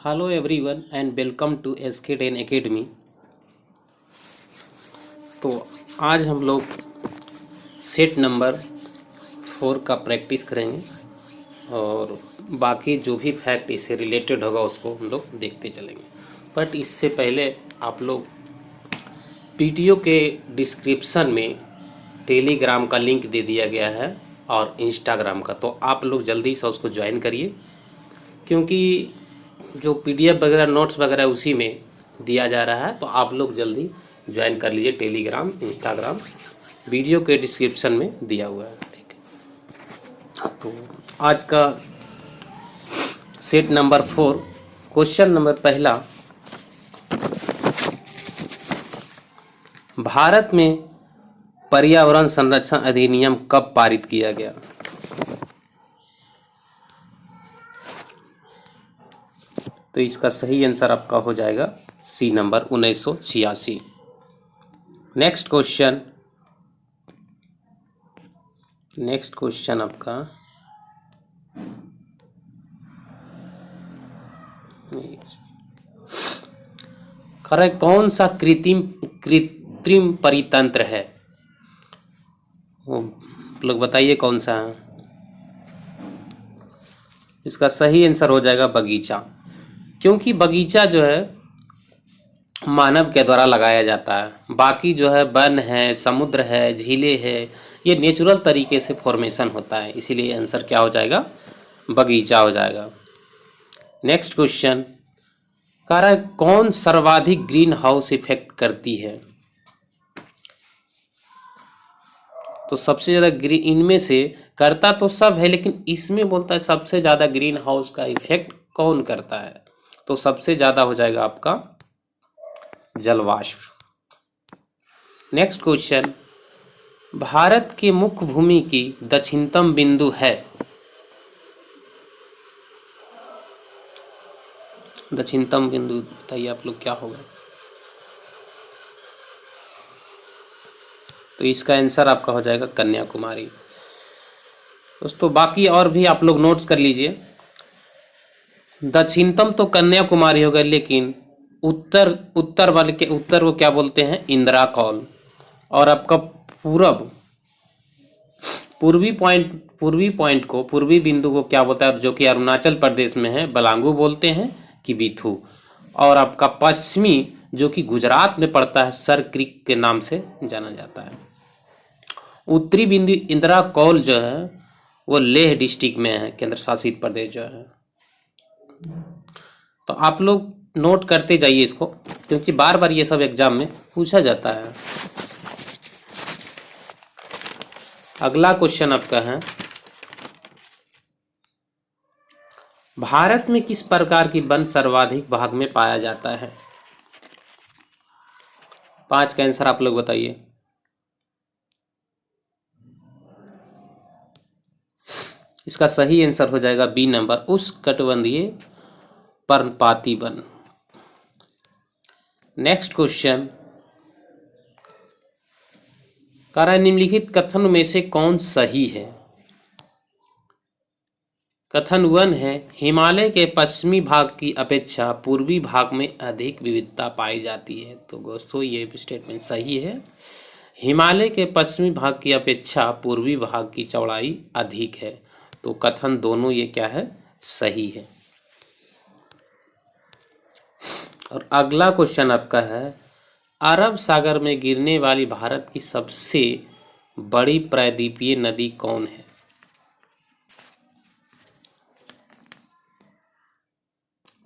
Hello everyone and welcome to SK10 Academy। तो आज हम लोग सेट नंबर 4 का प्रैक्टिस करेंगे और बाकी जो भी फैक्ट इससे रिलेटेड होगा उसको हम लोग देखते चलेंगे। बट इससे पहले आप लोग वीडियो के डिस्क्रिप्शन में टेलीग्राम का लिंक दे दिया गया है और इंस्टाग्राम का, तो आप लोग जल्दी से उसको ज्वाइन करिए क्योंकि जो PDF वगैरह नोट्स वगैरह उसी में दिया जा रहा है। तो आप लोग जल्दी ज्वाइन कर लीजिए टेलीग्राम इंस्टाग्राम, वीडियो के डिस्क्रिप्शन में दिया हुआ है। ठीक है, तो आज का सेट नंबर 4 क्वेश्चन नंबर पहला, भारत में पर्यावरण संरक्षण अधिनियम कब पारित किया गया? तो इसका सही आंसर आपका हो जाएगा सी नंबर 1986। नेक्स्ट क्वेश्चन आपका करेक्ट, कौन सा कृत्रिम परितंत्र है? वो लोग बताइए कौन सा है। इसका सही आंसर हो जाएगा बगीचा, क्योंकि बगीचा जो है मानव के द्वारा लगाया जाता है। बाकी जो है वन है, समुद्र है, झीलें है, ये नेचुरल तरीके से फॉर्मेशन होता है, इसीलिए आंसर क्या हो जाएगा? बगीचा हो जाएगा। नेक्स्ट क्वेश्चन कह रहा है कौन सर्वाधिक ग्रीन हाउस इफेक्ट करती है? तो सबसे ज़्यादा ग्रीन, इनमें से करता तो सब है लेकिन इसमें बोलता है सबसे ज़्यादा ग्रीन हाउस का इफेक्ट कौन करता है? तो सबसे ज़्यादा हो जाएगा आपका जलवाष्प। नेक्स्ट क्वेश्चन, भारत के मुख्य भूमि की दक्षिणतम बिंदु है? दक्षिणतम बिंदु बताइए आप लोग क्या होगा? तो इसका आंसर आपका हो जाएगा कन्याकुमारी। दोस्तों बाकी और भी आप लोग नोट्स कर लीजिए। दक्षिणतम तो कन्याकुमारी होगा, लेकिन उत्तर वाले के उत्तर को क्या बोलते हैं? इंदिरा कौल। और आपका पूर्वी बिंदु को क्या बोलता है, जो कि अरुणाचल प्रदेश में है, बलांगू बोलते हैं कि बिथू। और आपका पश्चिमी जो कि गुजरात में पड़ता है, सर क्रीक के नाम से जाना जाता है। उत्तरी बिंदु इंदिरा कौल जो है वो लेह डिस्ट्रिक्ट में है, केंद्र शासित प्रदेश जो है। तो आप लोग नोट करते जाइए इसको, क्योंकि बार बार ये सब एग्जाम में पूछा जाता है। अगला क्वेश्चन आपका है, भारत में किस प्रकार की वन सर्वाधिक भाग में पाया जाता है? 5 का आंसर आप लोग बताइए। इसका सही आंसर हो जाएगा बी नंबर, उष्णकटिबंधीय पर्णपाती वन। नेक्स्ट क्वेश्चन कह रहा है निम्नलिखित कथन में से कौन सही है? कथन 1 है हिमालय के पश्चिमी भाग की अपेक्षा पूर्वी भाग में अधिक विविधता पाई जाती है। तो दोस्तों ये स्टेटमेंट सही है, हिमालय के पश्चिमी भाग की अपेक्षा पूर्वी भाग की चौड़ाई अधिक है। तो कथन दोनों ये क्या है? सही है। और अगला क्वेश्चन आपका है अरब सागर में गिरने वाली भारत की सबसे बड़ी प्रायद्वीपीय नदी कौन है?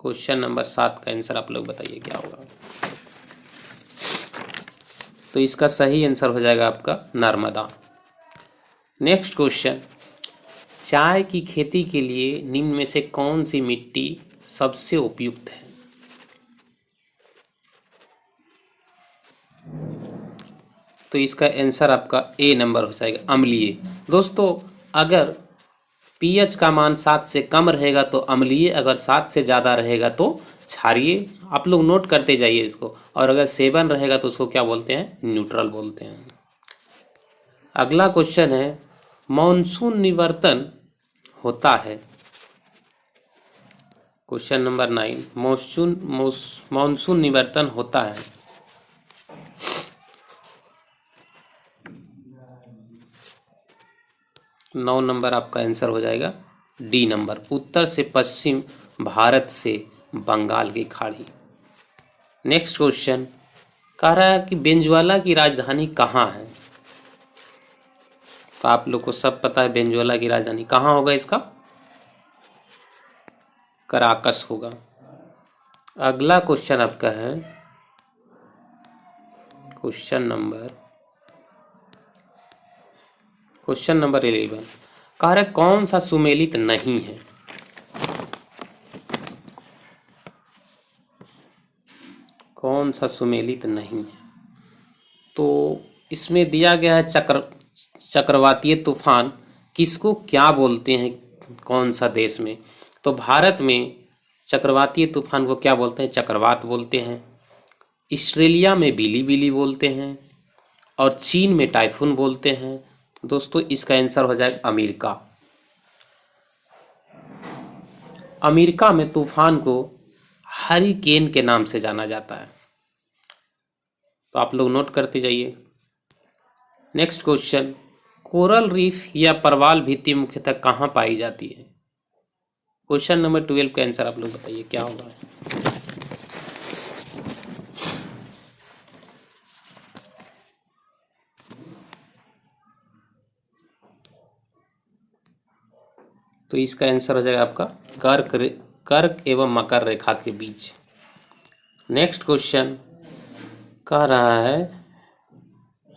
क्वेश्चन नंबर 7 का आंसर आप लोग बताइए क्या होगा? तो इसका सही आंसर हो जाएगा आपका नर्मदा। नेक्स्ट क्वेश्चन, चाय की खेती के लिए निम्न में से कौन सी मिट्टी सबसे उपयुक्त है? तो इसका आंसर आपका ए नंबर हो जाएगा अम्लीय। दोस्तों अगर pH का मान 7 से कम रहेगा तो अम्लीय, अगर 7 से ज़्यादा रहेगा तो क्षारीय। आप लोग नोट करते जाइए इसको। और अगर 7 रहेगा तो उसको क्या बोलते हैं? न्यूट्रल बोलते हैं। अगला क्वेश्चन है मानसून निवर्तन होता है क्वेश्चन नंबर 9, मानसून निवर्तन होता है। नौ नंबर आपका आंसर हो जाएगा डी नंबर, उत्तर से पश्चिम भारत से बंगाल की खाड़ी। नेक्स्ट क्वेश्चन कह रहा है कि वेनेजुएला की राजधानी कहाँ है। तो आप लोग को सब पता है वेनेजुएला की राजधानी कहाँ होगा, इसका कराकस होगा। अगला क्वेश्चन आपका है क्वेश्चन नंबर 11, कह रहा है कौन सा सुमेलित नहीं है। कौन सा सुमेलित नहीं है, तो इसमें दिया गया है चक्रवातीय तूफान किसको क्या बोलते हैं, कौन सा देश में। तो भारत में चक्रवातीय तूफान को क्या बोलते हैं, चक्रवात बोलते हैं। ऑस्ट्रेलिया में बिली बिली बोलते हैं और चीन में टाइफून बोलते हैं। दोस्तों इसका आंसर हो जाएगा अमेरिका। अमेरिका में तूफान को हरिकेन के नाम से जाना जाता है। तो आप लोग नोट करते जाइए। नेक्स्ट क्वेश्चन, कोरल रीफ या प्रवाल भित्ति मुख्यतः कहाँ पाई जाती है। क्वेश्चन नंबर 12 का आंसर आप लोग बताइए क्या होगा। तो इसका आंसर हो जाएगा आपका कर्क एवं मकर रेखा के बीच। नेक्स्ट क्वेश्चन कह रहा है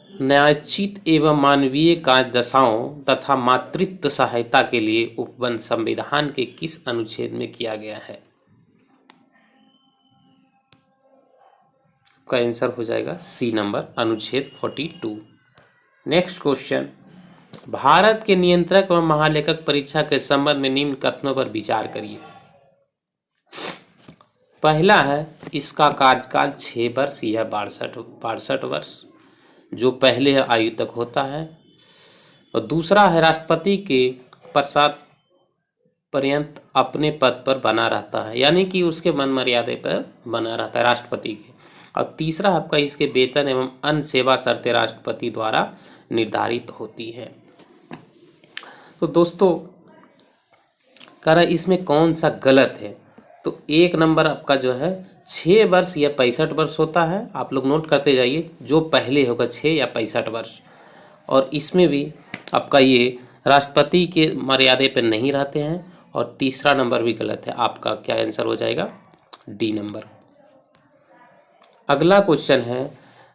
न्यायोचित एवं मानवीय कार्य दशाओं तथा मातृत्व सहायता के लिए उपबंध संविधान के किस अनुच्छेद में किया गया है। का आंसर हो जाएगा सी नंबर, अनुच्छेद 42। नेक्स्ट क्वेश्चन, भारत के नियंत्रक व महालेखक परीक्षा के संबंध में निम्न कथनों पर विचार करिए। पहला है इसका कार्यकाल 6 वर्ष या 62 वर्ष, जो पहले आयु तक होता है। और दूसरा है राष्ट्रपति के पश्चात पर्यंत अपने पद पर बना रहता है, यानी कि उसके मन मर्यादे पर बना रहता है राष्ट्रपति के। और तीसरा आपका इसके वेतन एवं अन्य सेवा शर्तें राष्ट्रपति द्वारा निर्धारित होती है। तो दोस्तों कह रहा है इसमें कौन सा गलत है। तो एक नंबर आपका जो है 6 वर्ष या 65 वर्ष होता है। आप लोग नोट करते जाइए, जो पहले होगा 6 या 65 वर्ष। और इसमें भी आपका ये राष्ट्रपति के मर्यादे पर नहीं रहते हैं। और तीसरा नंबर भी गलत है, आपका क्या आंसर हो जाएगा डी नंबर। अगला क्वेश्चन है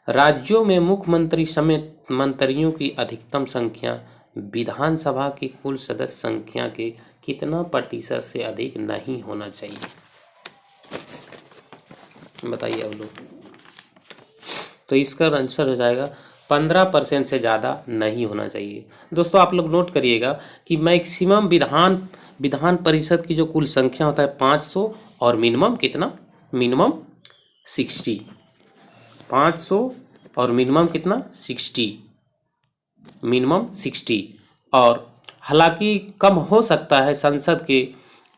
राज्यों में मुख्यमंत्री समेत मंत्रियों की अधिकतम संख्या विधानसभा की कुल सदस्य संख्या के कितना प्रतिशत से अधिक नहीं होना चाहिए। बताइए आप लोग। तो इसका आंसर हो जाएगा 15% से ज़्यादा नहीं होना चाहिए। दोस्तों आप लोग नोट करिएगा कि मैक्सिमम विधान परिषद की जो कुल संख्या होता है 500 और मिनिमम कितना, मिनिमम 60। 500 और मिनिमम कितना 60, मिनिमम 60। और हालांकि कम हो सकता है संसद के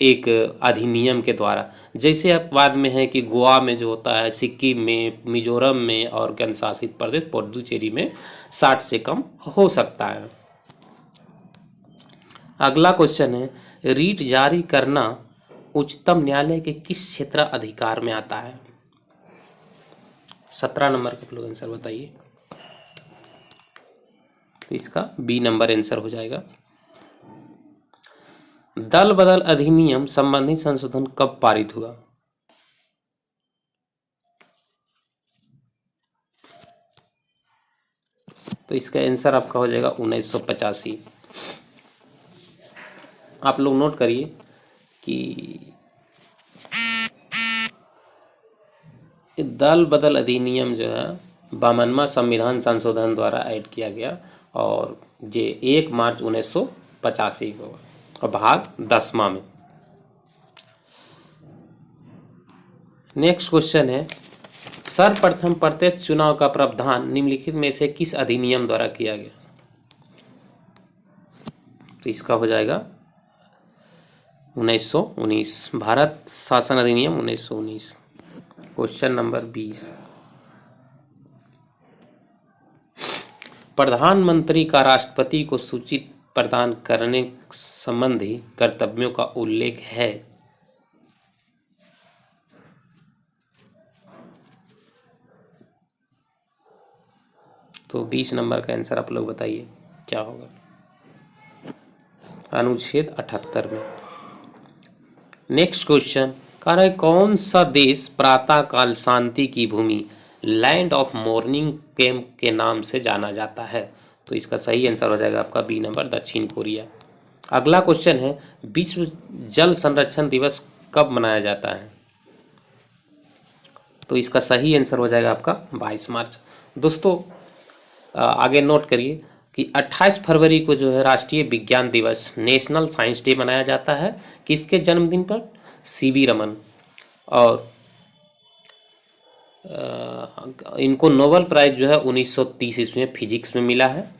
एक अधिनियम के द्वारा, जैसे अपवाद में है कि गोवा में जो होता है, सिक्किम में, मिजोरम में और केंद्र शासित प्रदेश पुडुचेरी में 60 से कम हो सकता है। अगला क्वेश्चन है रीट जारी करना उच्चतम न्यायालय के किस क्षेत्र अधिकार में आता है। 17 नंबर का लोग आंसर बताइए। तो इसका बी नंबर आंसर हो जाएगा। दल बदल अधिनियम संबंधी संशोधन कब पारित हुआ। तो इसका आंसर आपका हो जाएगा 1985। आप लोग नोट करिए कि दल बदल अधिनियम जो है 52वां संविधान संशोधन द्वारा ऐड किया गया और ये 1 मार्च 1985 को और भाग 10वां में। नेक्स्ट क्वेश्चन है सर्वप्रथम प्रत्यक्ष चुनाव का प्रावधान निम्नलिखित में से किस अधिनियम द्वारा किया गया। तो इसका हो जाएगा 1919। भारत शासन अधिनियम 1919। Question number 20। प्रधानमंत्री का राष्ट्रपति को सूचित प्रदान करने संबंधी कर्तव्यों का उल्लेख है। तो 20 नंबर का आंसर आप लोग बताइए क्या होगा। अनुच्छेद 78 में। नेक्स्ट क्वेश्चन कह रहा है कौन सा देश प्रातः काल शांति की भूमि लैंड ऑफ मॉर्निंग के नाम से जाना जाता है। तो इसका सही आंसर हो जाएगा आपका बी नंबर, दक्षिण कोरिया। अगला क्वेश्चन है विश्व जल संरक्षण दिवस कब मनाया जाता है। तो इसका सही आंसर हो जाएगा आपका 22 मार्च। दोस्तों आगे नोट करिए कि 28 फरवरी को जो है राष्ट्रीय विज्ञान दिवस नेशनल साइंस डे मनाया जाता है। किसके जन्मदिन पर? सीवी रमन। और इनको नोबेल प्राइज जो है 1930 ईस्वी में फिजिक्स में मिला है।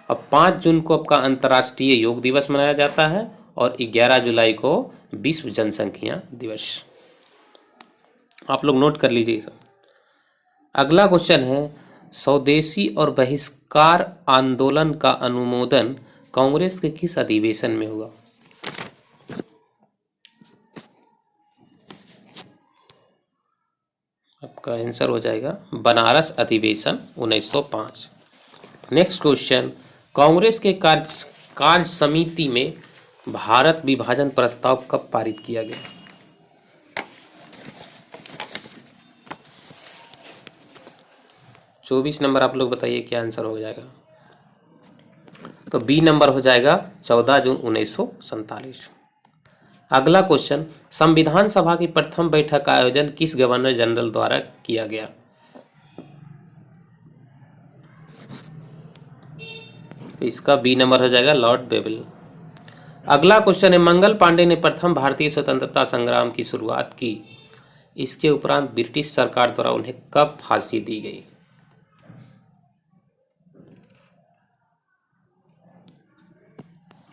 अब 5 जून को आपका अंतर्राष्ट्रीय योग दिवस मनाया जाता है और 11 जुलाई को विश्व जनसंख्या दिवस। आप लोग नोट कर लीजिए सब। अगला क्वेश्चन है स्वदेशी और बहिष्कार आंदोलन का अनुमोदन कांग्रेस के किस अधिवेशन में हुआ। आपका आंसर हो जाएगा बनारस अधिवेशन 1905। नेक्स्ट क्वेश्चन कांग्रेस के कार्य समिति में भारत विभाजन प्रस्ताव कब पारित किया गया। चौबीस नंबर आप लोग बताइए क्या आंसर हो जाएगा। तो बी नंबर हो जाएगा 14 जून 1947। अगला क्वेश्चन संविधान सभा की प्रथम बैठक का आयोजन किस गवर्नर जनरल द्वारा किया गया। तो इसका बी नंबर हो जाएगा लॉर्ड बेबल। अगला क्वेश्चन है मंगल पांडे ने प्रथम भारतीय स्वतंत्रता संग्राम की शुरुआत की। इसके उपरांत ब्रिटिश सरकार द्वारा उन्हें कब फांसी दी गई।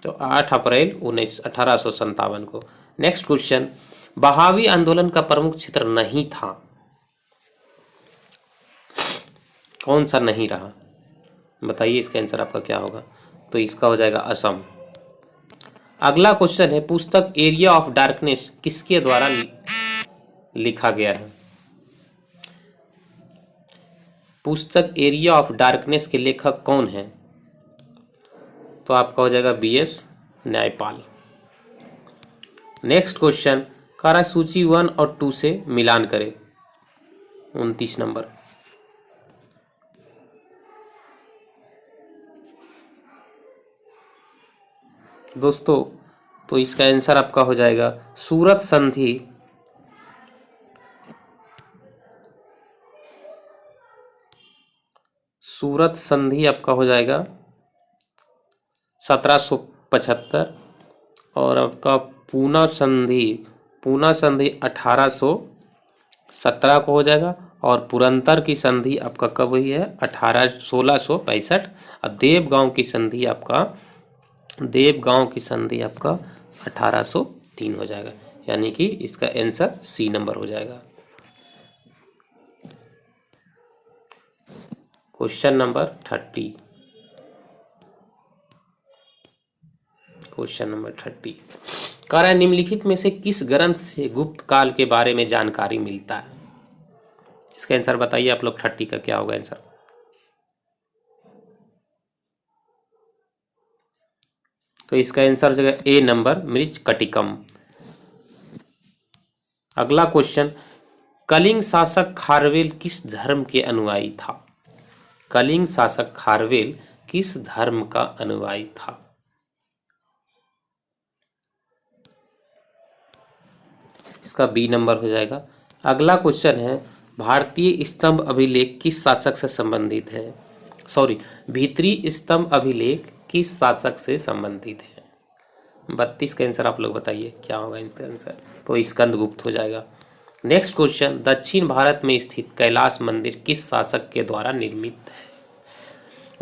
तो 8 अप्रैल 1857 को। नेक्स्ट क्वेश्चन बहावी आंदोलन का प्रमुख क्षेत्र नहीं था। कौन सा नहीं रहा बताइए, इसका आंसर आपका क्या होगा। तो इसका हो जाएगा असम। अगला क्वेश्चन है पुस्तक एरिया ऑफ डार्कनेस किसके द्वारा लिखा गया है। पुस्तक एरिया ऑफ डार्कनेस के लेखक कौन है। तो आपका हो जाएगा BS न्यायपाल। नेक्स्ट क्वेश्चन कारा सूची 1 और 2 से मिलान करें। 29 नंबर। दोस्तों तो इसका आंसर आपका हो जाएगा सूरत संधि आपका हो जाएगा 1775 और आपका पूना संधि 1817 को हो जाएगा और पुरंदर की संधि आपका कब हुई है 1665 और देवगांव की संधि आपका 1803 हो जाएगा। यानी कि इसका आंसर सी नंबर हो जाएगा। Question number 30। क्वेश्चन नंबर 30 कह रहा है निम्नलिखित में से किस ग्रंथ से गुप्त काल के बारे में जानकारी मिलता है। इसका आंसर बताइए आप लोग। 30 का क्या होगा आंसर। तो इसका आंसर हो जाएगा ए नंबर मृच्छकटिकम। अगला क्वेश्चन कलिंग शासक खारवेल किस धर्म के अनुयायी था। कलिंग शासक खारवेल किस धर्म का अनुयायी था। इसका बी नंबर हो जाएगा। अगला क्वेश्चन है भारतीय स्तंभ अभिलेख किस शासक से संबंधित है। भीतरी स्तंभ अभिलेख किस शासक से संबंधित है। 32 का आंसर आप लोग बताइए क्या होगा इसका आंसर। तो स्कंदगुप्त हो जाएगा। नेक्स्ट क्वेश्चन दक्षिण भारत में स्थित कैलाश मंदिर किस शासक के द्वारा निर्मित है।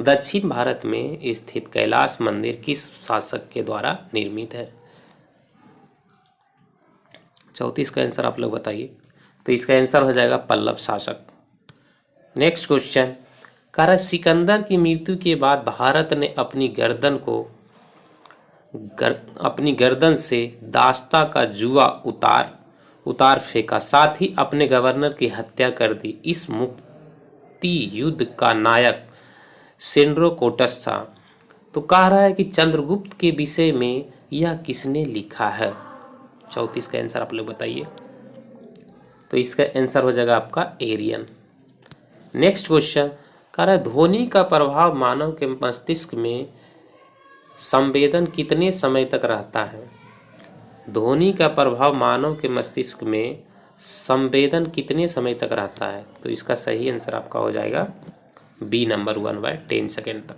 दक्षिण भारत में स्थित कैलाश मंदिर किस शासक के द्वारा निर्मित है। 34 का आंसर आप लोग बताइए। तो इसका आंसर हो जाएगा पल्लव शासक। नेक्स्ट क्वेश्चन, कह रहा है सिकंदर की मृत्यु के बाद भारत ने अपनी गर्दन से दास्ता का जुआ उतार फेंका, साथ ही अपने गवर्नर की हत्या कर दी। इस मुक्ति युद्ध का नायक सेंड्रोकोटस था। तो कह रहा है कि चंद्रगुप्त के विषय में यह किसने लिखा है। 34 का आंसर आप लोग बताइए। तो इसका आंसर हो जाएगा आपका एरियन। नेक्स्ट क्वेश्चन, कह रहा है ध्वनि का प्रभाव मानव के मस्तिष्क में संवेदन कितने समय तक रहता है। ध्वनि का प्रभाव मानव के मस्तिष्क में संवेदन कितने समय तक रहता है। तो इसका सही आंसर आपका हो जाएगा बी नंबर 1/10 सेकेंड तक।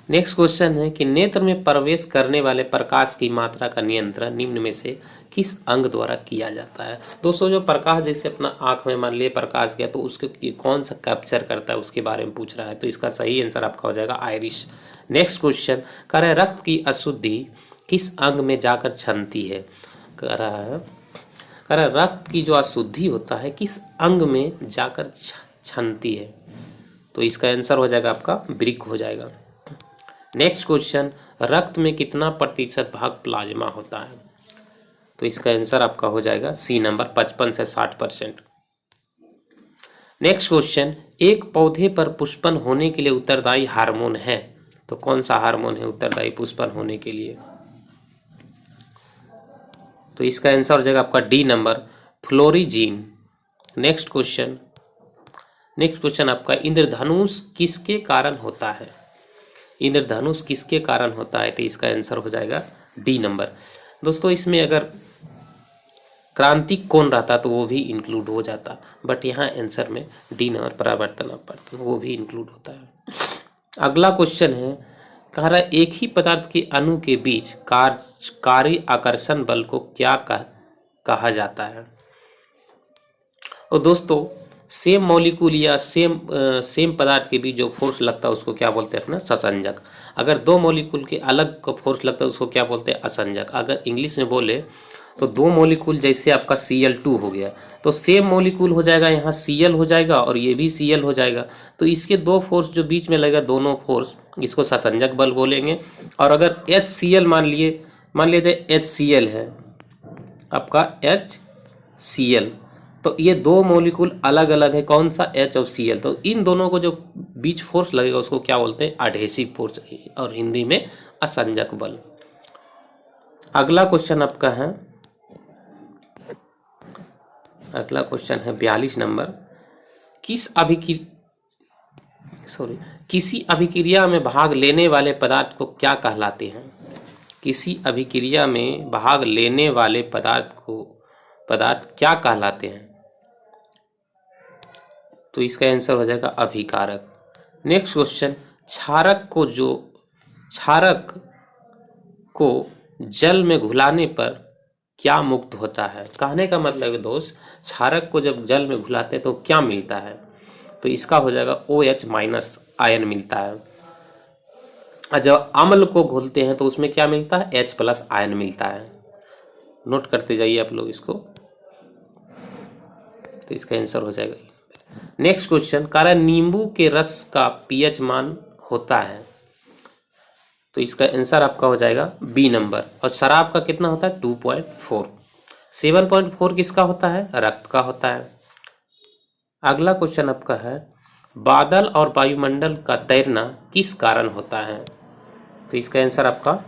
नेक्स्ट क्वेश्चन है कि नेत्र में प्रवेश करने वाले प्रकाश की मात्रा का नियंत्रण निम्न में से किस अंग द्वारा किया जाता है। दोस्तों जो प्रकाश जैसे अपना आंख में मान लिए प्रकाश गया तो उसके कौन सा कैप्चर करता है उसके बारे में पूछ रहा है। तो इसका सही आंसर आपका हो जाएगा आइरिश। नेक्स्ट क्वेश्चन, कह रहा है रक्त की अशुद्धि किस अंग में जाकर छनती है। कह रहा है रक्त की जो अशुद्धि होता है किस अंग में जाकर छनती है। तो इसका आंसर हो जाएगा आपका वृक्क हो जाएगा। नेक्स्ट क्वेश्चन, रक्त में कितना प्रतिशत भाग प्लाज्मा होता है। तो इसका आंसर आपका हो जाएगा सी नंबर 55 से 60%। नेक्स्ट क्वेश्चन, एक पौधे पर पुष्पन होने के लिए उत्तरदायी हार्मोन है। तो कौन सा हार्मोन है उत्तरदायी पुष्पन होने के लिए। तो इसका आंसर हो जाएगा आपका डी नंबर फ्लोरिजीन। नेक्स्ट क्वेश्चन आपका इंद्रधनुष किसके कारण होता है। इंद्रधनुष किसके कारण होता है। तो इसका आंसर हो जाएगा डी नंबर। दोस्तों इसमें अगर क्रांति कौन रहता तो वो भी इंक्लूड हो जाता, बट यहाँ आंसर में डी नंबर परावर्तन अपवर्तन वो भी इंक्लूड होता है। अगला क्वेश्चन है, कह रहा है एक ही पदार्थ के अणु के बीच कार्यकारी आकर्षण बल को क्या कहा जाता है। और दोस्तों सेम मॉलिक्यूल या सेम पदार्थ के बीच जो फोर्स लगता है उसको क्या बोलते हैं अपना ससंजक। अगर दो मॉलिक्यूल के अलग का फोर्स लगता है उसको क्या बोलते हैं असंजक। अगर इंग्लिश में बोले तो दो मॉलिक्यूल जैसे आपका Cl2 हो गया तो सेम मॉलिक्यूल हो जाएगा, यहाँ Cl हो जाएगा और ये भी Cl हो जाएगा। तो इसके दो फोर्स जो बीच में लगेगा दोनों फोर्स इसको ससंजक बल बोलेंगे। और अगर HCl मान लीजिए HCl है आपका HCl, तो ये दो मॉलिक्यूल अलग अलग है, कौन सा H और Cl। तो इन दोनों को जो बीच फोर्स लगेगा उसको क्या बोलते हैं अडहेसिव फोर्स और हिंदी में असंजक बल। अगला क्वेश्चन आपका है 42 नंबर, किसी अभिक्रिया में भाग लेने वाले पदार्थ को क्या कहलाते हैं। किसी अभिक्रिया में भाग लेने वाले पदार्थ क्या कहलाते हैं। तो इसका आंसर हो जाएगा अभिकारक। नेक्स्ट क्वेश्चन, क्षारक को जल में घुलाने पर क्या मुक्त होता है। कहने का मतलब है दोस्त क्षारक को जब जल में घुलाते हैं तो क्या मिलता है। तो इसका हो जाएगा OH- आयन मिलता है। और जब अम्ल को घोलते हैं तो उसमें क्या मिलता है H+ आयन मिलता है। नोट करते जाइए आप लोग इसको। तो इसका आंसर हो जाएगा। नेक्स्ट क्वेश्चन, कह नींबू के रस का pH मान होता है। तो इसका आंसर आपका हो जाएगा बी नंबर। और शराब का कितना होता है 2.4। 7.4 किसका होता है रक्त का होता है। अगला क्वेश्चन आपका है बादल और वायुमंडल का तैरना किस कारण होता है। तो इसका आंसर आपका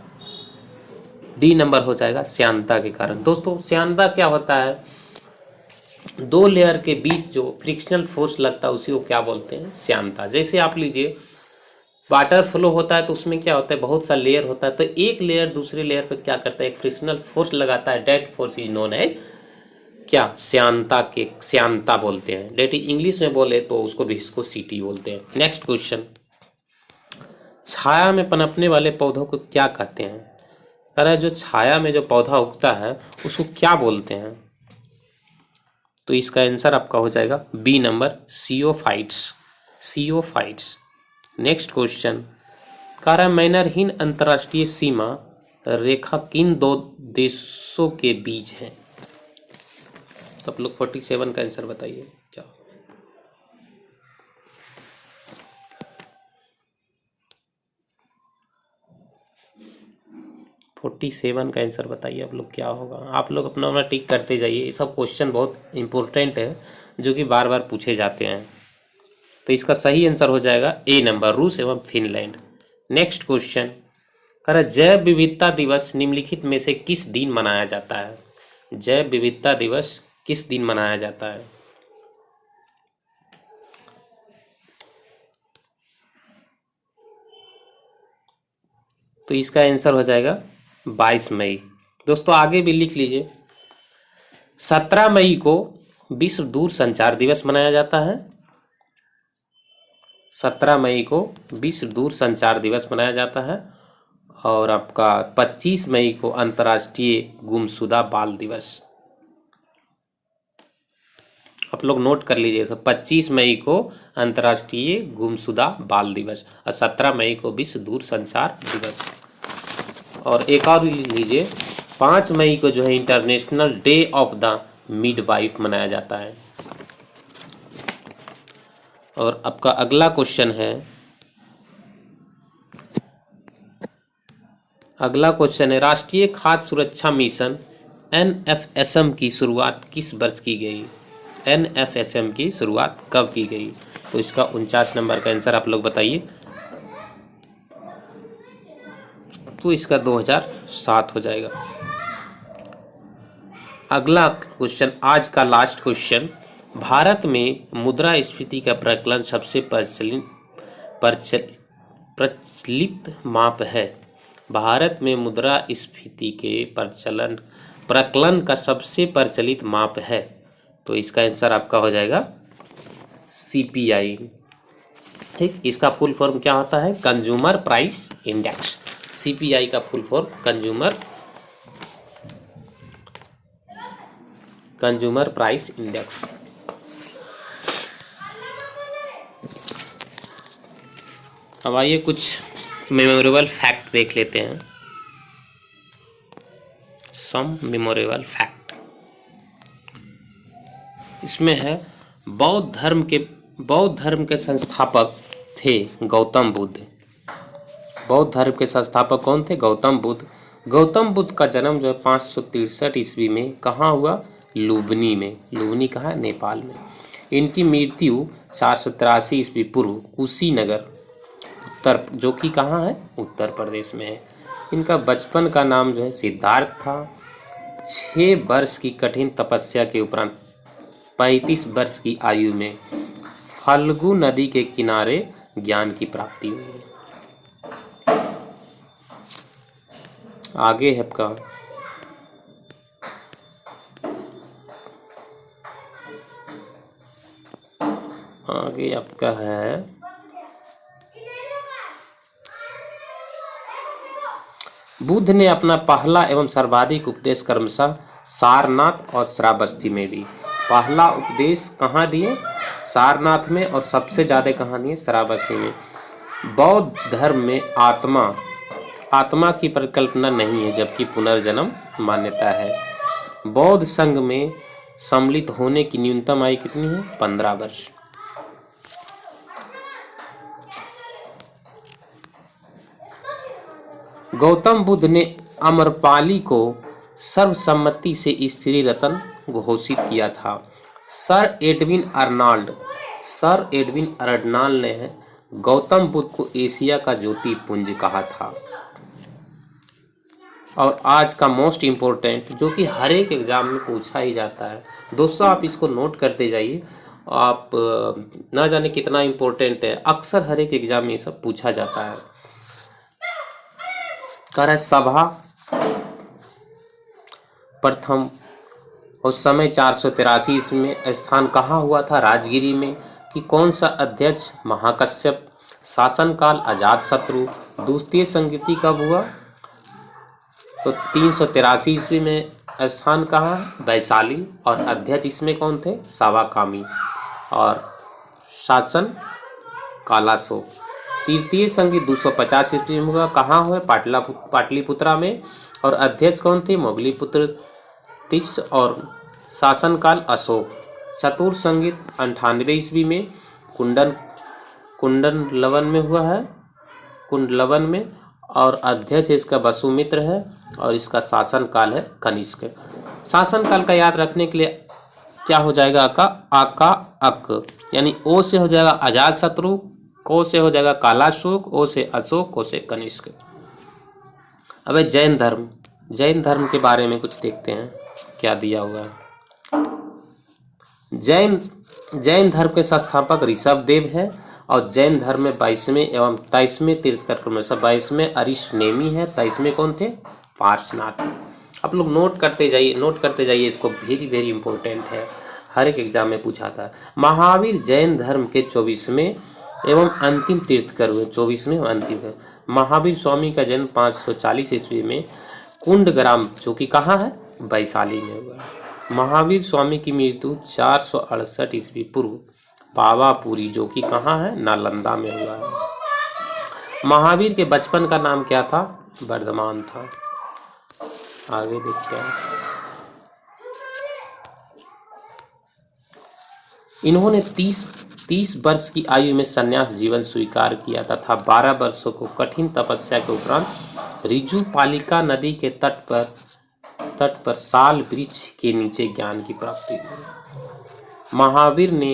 डी नंबर हो जाएगा श्यानता के कारण। दोस्तों श्यानता क्या होता है, दो लेयर के बीच जो फ्रिक्शनल फोर्स लगता है उसी को क्या बोलते हैं श्यानता। जैसे आप लीजिए वाटर फ्लो होता है तो उसमें क्या होता है बहुत सा लेयर होता है, तो एक लेयर दूसरे लेयर पर क्या करता है एक फ्रिक्शनल फोर्स लगाता है। डेट फोर्स इज नोन है क्या श्यानता बोलते हैं। डेट इंग्लिश में बोले तो उसको विस्कोसिटी बोलते हैं। नेक्स्ट क्वेश्चन, छाया में पनपने वाले पौधों को क्या कहते हैं। कह रहा है जो छाया में जो पौधा उगता है उसको क्या बोलते हैं। तो इसका आंसर आपका हो जाएगा बी नंबर सियोफाइट्स। नेक्स्ट क्वेश्चन, कह रहा है मैनरहीन अंतर्राष्ट्रीय सीमा रेखा किन दो देशों के बीच है? तो आप लोग 47 का आंसर बताइए क्या? 47 का आंसर बताइए आप लोग क्या होगा। आप लोग अपना अपना टिक करते जाइए, ये सब क्वेश्चन बहुत इंपॉर्टेंट है जो कि बार बार पूछे जाते हैं। तो इसका सही आंसर हो जाएगा ए नंबर, रूस एवं फिनलैंड। नेक्स्ट क्वेश्चन कह रहा है जैव विविधता दिवस निम्नलिखित में से किस दिन मनाया जाता है? जैव विविधता दिवस किस दिन मनाया जाता है? तो इसका आंसर हो जाएगा 22 मई। दोस्तों आगे भी लिख लीजिए। 17 मई को विश्व दूर संचार दिवस मनाया जाता है। 17 मई को विश्व दूर संचार दिवस मनाया जाता है। और आपका 25 मई को अंतर्राष्ट्रीय गुमशुदा बाल दिवस। आप लोग नोट कर लीजिए। 25 मई को अंतर्राष्ट्रीय गुमशुदा बाल दिवस और 17 मई को विश्व दूर संचार दिवस। और एक और भी लिख लीजिए, 5 मई को जो है international day of the midwife मनाया जाता है। और आपका अगला क्वेश्चन है, राष्ट्रीय खाद्य सुरक्षा मिशन NFSM की शुरुआत किस वर्ष की गई? NFSM की शुरुआत कब की गई? तो इसका 49 नंबर का आंसर आप लोग बताइए। तो इसका 2007 हो जाएगा। अगला क्वेश्चन, आज का लास्ट क्वेश्चन, भारत में मुद्रास्फीति का प्रकलन सबसे प्रचलित माप है। भारत में मुद्रास्फीति के प्रकलन का सबसे प्रचलित माप है। तो इसका आंसर आपका हो जाएगा CPI। ठीक, इसका फुल फॉर्म क्या होता है? Consumer price index. CPI का full form consumer price index. अब आइए कुछ मेमोरेबल फैक्ट देख लेते हैं। सम मेमोरेबल फैक्ट इसमें है, बौद्ध धर्म के संस्थापक थे गौतम बुद्ध। बौद्ध धर्म के संस्थापक कौन थे? गौतम बुद्ध। गौतम बुद्ध का जन्म जो है 563 ईस्वी में कहाँ हुआ? लुम्बिनी में। लुम्बिनी कहाँ है? नेपाल में। इनकी मृत्यु 483 ईस्वी पूर्व कुशीनगर जो कि कहाँ है? उत्तर प्रदेश में है। इनका बचपन का नाम जो है सिद्धार्थ था। 6 वर्ष की कठिन तपस्या के उपरांत 35 वर्ष की आयु में फल्गु नदी के किनारे ज्ञान की प्राप्ति हुई। आगे है आपका है बुद्ध ने अपना पहला एवं सर्वाधिक उपदेश क्रमशः सारनाथ और श्रावस्ती में दी। पहला उपदेश कहाँ दिए? सारनाथ में, और सबसे ज़्यादा कहाँ दिए? श्रावस्ती में। बौद्ध धर्म में आत्मा की परिकल्पना नहीं है, जबकि पुनर्जन्म मान्यता है। बौद्ध संघ में सम्मिलित होने की न्यूनतम आयु कितनी है? 15 वर्ष। गौतम बुद्ध ने अमरपाली को सर्वसम्मति से स्त्री रत्न घोषित किया था। सर एडविन अर्नल्ड ने गौतम बुद्ध को एशिया का ज्योतिपुंज कहा था। और आज का मोस्ट इम्पोर्टेंट, जो कि हर एक एग्जाम में पूछा ही जाता है दोस्तों, आप इसको नोट करते जाइए। आप ना जाने कितना इम्पोर्टेंट है, अक्सर हर एक एग्जाम में ये सब पूछा जाता है। कह रहा है सभा प्रथम उस समय 483 ईस्वी में स्थान कहाँ हुआ था? राजगिरी में। कि कौन सा अध्यक्ष? महाकश्यप। शासनकाल अजातशत्रु। द्वितीय संगति कब हुआ? तो 383 ईस्वी में। स्थान कहाँ? वैशाली। और अध्यक्ष इसमें कौन थे? सावाकामी। और शासन कालाशोक। तृतीय संगीत 250 ईस्वी में हुआ। कहाँ हुआ? पाटलिपुत्रा में। और अध्यक्ष कौन थे? मोगलीपुत्र तिस। और शासनकाल अशोक। चतुर्थ संगीत 98 ईस्वी में कुंडलवन में हुआ है, कुंडलवन में। और अध्यक्ष इसका वसुमित्र है और इसका शासनकाल है कनिष्क। शासनकाल का याद रखने के लिए क्या हो जाएगा? आका अक, यानी ओ से हो जाएगा अजातशत्रु, को से हो जाएगा कालाशोक, ओ से अशोक, को से कनिष्क। अब जैन धर्म, जैन धर्म के बारे में कुछ देखते हैं क्या दिया हुआ है। जैन धर्म के संस्थापक ऋषभदेव है। और जैन धर्म में 22वें एवं 23वें तीर्थंकर में 22वें अरिष्टनेमी है, 23वें कौन थे? पार्श्वनाथ। आप लोग नोट करते जाइए, इसको वेरी वेरी इंपॉर्टेंट है, हर एक एग्जाम में पूछा था। महावीर जैन धर्म के 24वें एवं अंतिम तीर्थंकर हुए, 24वें एवं अंतिम। महावीर स्वामी का जन्म 540 ईस्वी में कुंडग्राम, जो कि कहाँ है? वैशाली में हुआ। महावीर स्वामी की मृत्यु 468 ईस्वी पूर्व पावापुरी, जो कि कहाँ है? नालंदा में हुआ है। महावीर के बचपन का नाम क्या था? वर्धमान था। आगे देखते हैं। इन्होंने 30 वर्ष की आयु में संन्यास जीवन स्वीकार किया तथा 12 वर्षों को कठिन तपस्या के उपरांत ऋजुपालिका नदी के तट पर साल वृक्ष के नीचे ज्ञान की प्राप्ति हुई। महावीर ने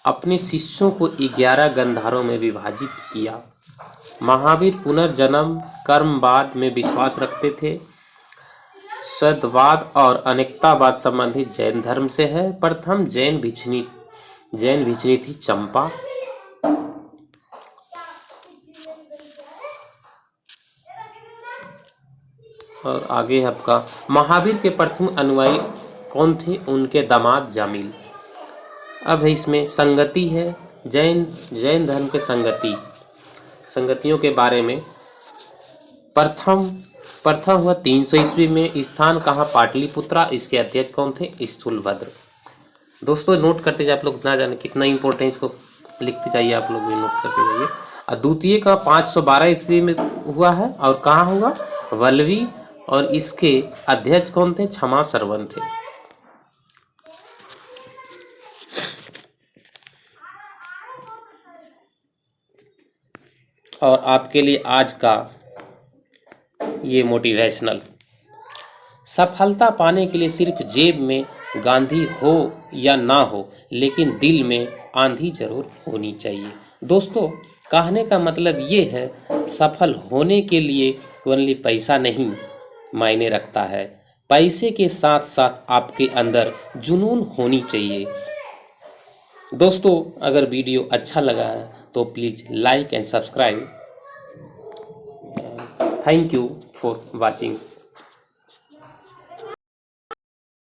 अपने शिष्यों को 11 गंधारों में विभाजित किया। महावीर पुनर्जन्म कर्मवाद में विश्वास रखते थे। सद्वाद और अनेकतावाद संबंधित जैन धर्म से है। प्रथम जैन भिक्षुणी थी चंपा। और आगे आपका महावीर के प्रथम अनुयायी कौन थे? उनके दामाद जामिल। अब है इसमें संगति है, जैन धर्म के संगतियों के बारे में। प्रथम हुआ 300 ईस्वी में। स्थान कहाँ? पाटलिपुत्रा। इसके अध्यक्ष कौन थे? स्थूलभद्र। दोस्तों नोट करते जाइए, आप लोग ना जाने कितना इंपॉर्टेंस को लिखते जाइए, आप लोग भी नोट करते जाइए। और द्वितीय का 512 ईस्वी में हुआ है। और कहाँ हुआ? वल्लवी। और इसके अध्यक्ष कौन थे? क्षमा सरवन थे। और आपके लिए आज का ये मोटिवेशनल, सफलता पाने के लिए सिर्फ जेब में गांधी हो या ना हो, लेकिन दिल में आंधी जरूर होनी चाहिए। दोस्तों कहने का मतलब ये है, सफल होने के लिए ओनली पैसा नहीं मायने रखता है, पैसे के साथ साथ आपके अंदर जुनून होनी चाहिए। दोस्तों अगर वीडियो अच्छा लगा है तो please like and subscribe. Thank you for watching.